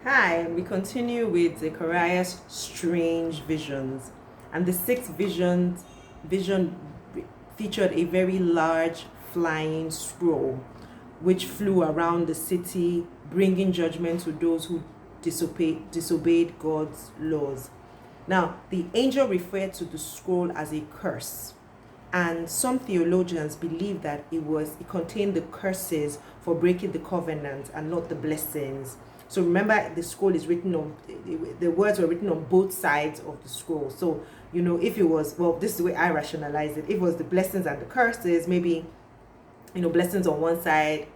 Hi, we continue with Zechariah's strange visions. And the sixth vision featured a very large flying scroll which flew around the city, bringing judgment to those who disobeyed God's laws. Now, the angel referred to the scroll as a curse, and some theologians believe that it contained the curses for breaking the covenant and not the blessings. So remember, the scroll is written on, the words were written on both sides of the scroll. So if it was, well, this is the way I rationalize it. If it was the blessings and the curses, maybe blessings on one side,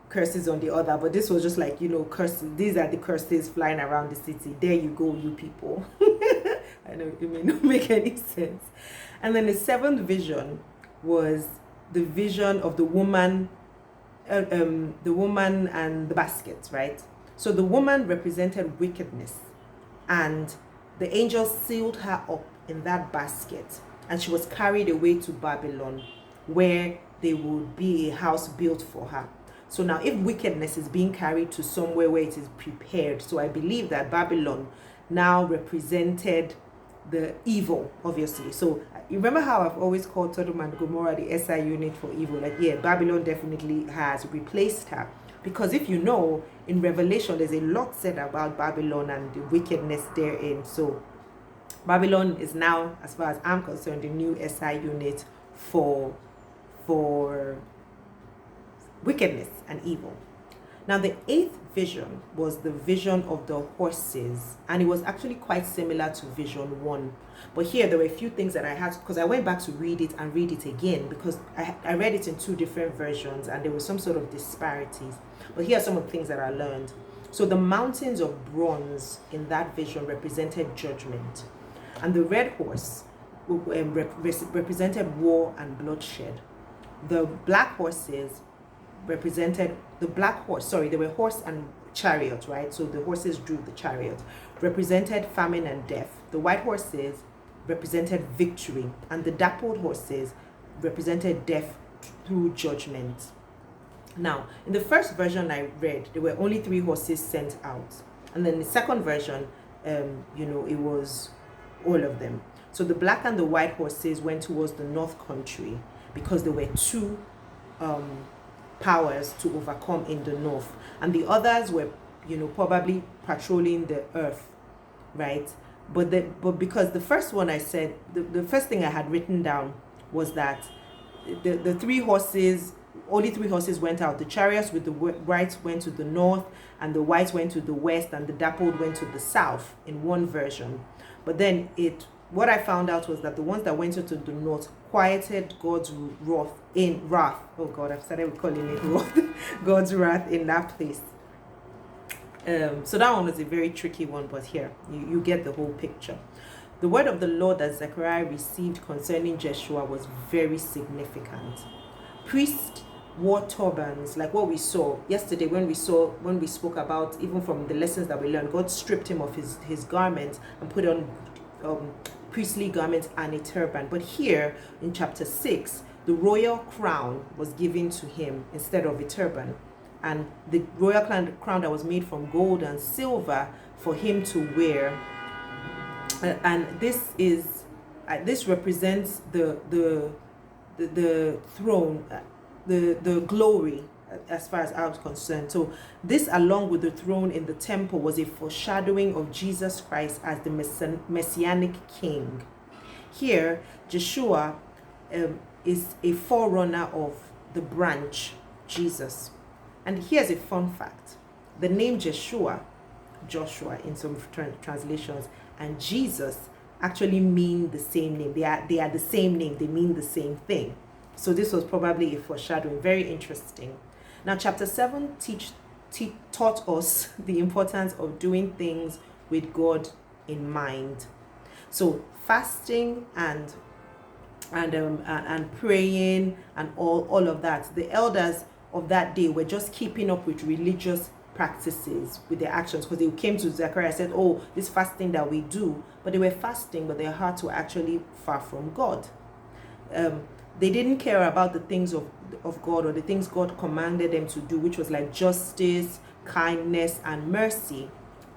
curses on the other. But this was just like, curses. These are the curses flying around the city. There you go, you people. I know it may not make any sense. And then the seventh vision was the vision of the woman and the basket, right? So the woman represented wickedness, and the angel sealed her up in that basket, and she was carried away to Babylon, where there would be a house built for her. So now, if wickedness is being carried to somewhere where it is prepared, so I believe that Babylon now represented the evil, obviously. So you remember how I've always called Sodom and Gomorrah the SI unit for evil? Like, yeah, Babylon definitely has replaced her. Because if you know, in Revelation, there's a lot said about Babylon and the wickedness therein. So Babylon is now, as far as I'm concerned, the new SI unit for wickedness and evil. Now, the eighth vision was the vision of the horses, and it was actually quite similar to vision one. But here, there were a few things that I had, because I went back to read it and read it again, because I read it in two different versions, and there was some sort of disparities. But here are some of the things that I learned. So the mountains of bronze in that vision represented judgment, and the red horse represented war and bloodshed. The black horses represented there were horse and chariot, right? So the horses drew the chariot, represented famine and death. The white horses represented victory, and the dappled horses represented death through judgment. Now, in the first version I read, there were only 3 horses sent out, and then the second version, it was all of them. So the black and the white horses went towards the north country, because there were 2 powers to overcome in the north, and the others were probably patrolling the earth, right? But because the first one I said, the first thing I had written down was that the 3 horses, only 3 horses went out. The chariots with the whites went to the north, and the whites went to the west, and the dappled went to the south in one version. But then what I found out was that the ones that went to the north quieted God's wrath. Oh God, I've started calling it wrath. God's wrath in that place. So that one was a very tricky one, but here you get the whole picture. The word of the Lord that Zechariah received concerning Yeshua was very significant. Priests wore turbans, like what we saw yesterday when we spoke about, even from the lessons that we learned, God stripped him of his garments and put on priestly garments and a turban. But here in chapter 6, the royal crown was given to him instead of a turban, and the royal crown that was made from gold and silver for him to wear. And this represents the throne, the glory, as far as I was concerned. So this, along with the throne in the temple, was a foreshadowing of Jesus Christ as the messianic king. Here, Yeshua is a forerunner of the branch, Jesus. And here's a fun fact. The name Joshua in some translations, and Jesus actually mean the same name. They are the same name. They mean the same thing. So this was probably a foreshadowing. Very interesting. Now, chapter 7 taught us the importance of doing things with God in mind. So fasting and praying and all of that. The elders of that day were just keeping up with religious practices with their actions, because they came to Zechariah and said, oh, this fasting that we do, but they were fasting, but their hearts were actually far from God. They didn't care about the things of God, or the things God commanded them to do, which was like justice, kindness, and mercy.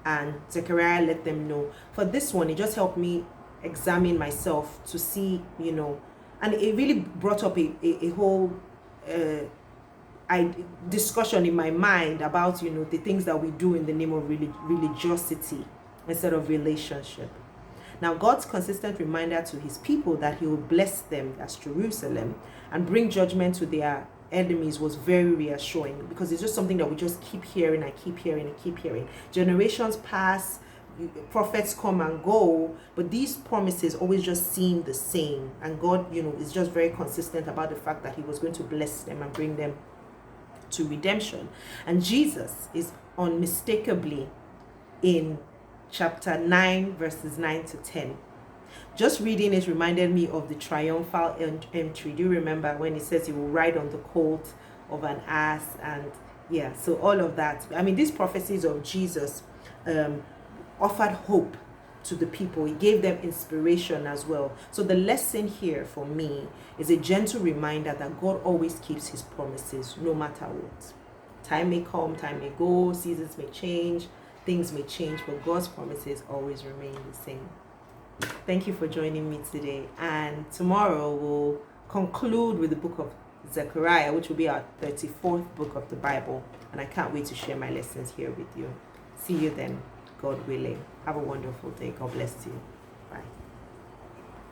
and Zechariah let them know. For this one, it just helped me examine myself to see, and it really brought up a whole discussion in my mind about, the things that we do in the name of religiosity instead of relationship. Now, God's consistent reminder to his people that he will bless them, that's Jerusalem, and bring judgment to their enemies was very reassuring, because it's just something that we just keep hearing and keep hearing and keep hearing. Generations pass, prophets come and go, but these promises always just seem the same. And God, is just very consistent about the fact that he was going to bless them and bring them to redemption. And Jesus is unmistakably in chapter 9, verses 9 to 10. Just reading it reminded me of the triumphal entry. Do you remember when it says he will ride on the colt of an ass? And so all of that. I mean, these prophecies of Jesus offered hope to the people. He gave them inspiration as well. So the lesson here for me is a gentle reminder that God always keeps his promises, no matter what. Time may come, time may go, seasons may change, things may change, but God's promises always remain the same. Thank you for joining me today. And tomorrow we'll conclude with the book of Zechariah, which will be our 34th book of the Bible. And I can't wait to share my lessons here with you. See you then, God willing. Have a wonderful day. God bless you. Bye.